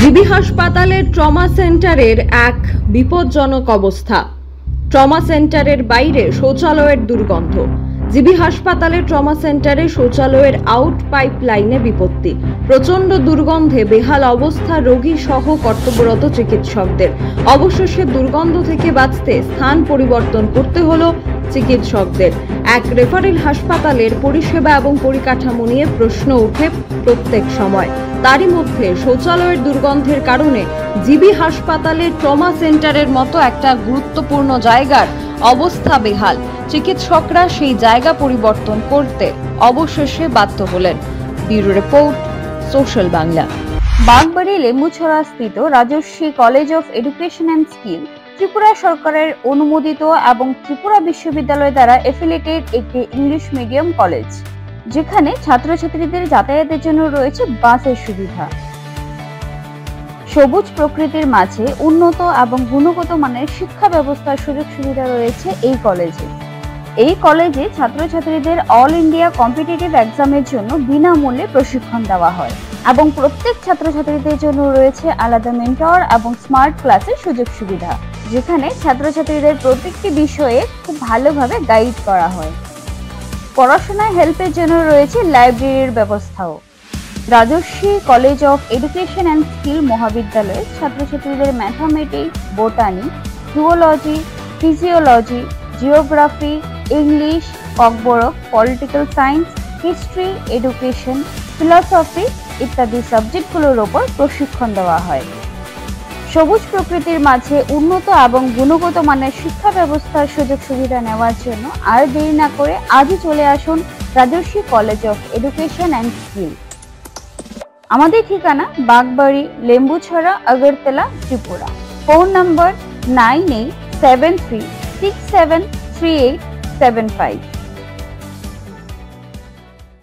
GB হাসপাতালের trauma সেন্টারের এক বিপজ্জনক অবস্থা। ট্রমা সেন্টারের বাইরে শৌচালয়ের দুর্গন্ধ। জিবি হাসপাতালের ট্রমা সেন্টারে শৌচালয়ের আউট পাইপ লাইনে বিপত্তি। প্রচন্ড দুর্গন্ধে বেহাল অবস্থা রোগী সহ কর্তব্যরত চিকিৎসকদের। অবশেষে দুর্গন্ধ থেকে বাঁচতে স্থান পরিবর্তন করতে হলো চিকিৎসকদের। এক রেফারেল হাসপাতালের পরিষেবা এবং পরিকাঠামো নিয়ে প্রশ্ন ওঠে প্রত্যেক সময়। তারই মধ্যে শৌচালয়ের দুর্গন্ধের কারণে জিবি হাসপাতালের ট্রমা সেন্টারের মতো একটা গুরুত্বপূর্ণ জায়গার অবস্থা বেহাল। চিকিৎসকরা সেই জায়গা পরিবর্তন করতে অবশেষে বাধ্য হলেন। Bureau report, social Bangla. Bagbari Lembucherra স্থিত Rajarshi college of education and skill Tripura সরকারের অনুমোদিত এবং ত্রিপুরা বিশ্ববিদ্যালয় দ্বারা এফিলিয়েটেড একটি ইংলিশ মিডিয়াম কলেজ, যেখানে ছাত্রছাত্রীদের যাতায়াতের জন্য রয়েছে বাসের সুবিধা। সবুজ প্রকৃতির মাঝে উন্নত এবং গুণগত মানের শিক্ষা ব্যবস্থার সুযোগ সুবিধা রয়েছে এই কলেজে। এই কলেজে ছাত্রছাত্রীদের অল ইন্ডিয়া কম্পিটিটিভ এক্সামের জন্য বিনামূল্যে প্রশিক্ষণ দেওয়া হয় এবং প্রত্যেক ছাত্রছাত্রীদের জন্য রয়েছে আলাদা মেন্টর এবং স্মার্ট ক্লাসের সুযোগ সুবিধা, যেখানে ছাত্রছাত্রীদের প্রত্যেকটি বিষয়ে খুব ভালোভাবে গাইড করা হয়। পড়াশোনায় হেল্পের জন্য রয়েছে লাইব্রেরির ব্যবস্থাও। Rajarshi college of education and skill মহাবিদ্যালয়ের ছাত্রছাত্রীদের mathematics, botany, zoology, physiology, geography, English, Kokborok, political science, history, education, philosophy ইত্যাদি সাবজেক্টগুলোর ওপর প্রশিক্ষণ দেওয়া হয়। সবুজ প্রকৃতির মাঝে উন্নত এবং গুণগত মানের শিক্ষা ব্যবস্থার সুযোগ সুবিধা নেওয়ার জন্য আর দেরি না করে আজই চলে আসুন Rajarshi college of education and skill. আমাদের ঠিকানা বাগবাড়ি, লেম্বুছড়া, আগরতলা, ত্রিপুরা। Phone number 9873673875।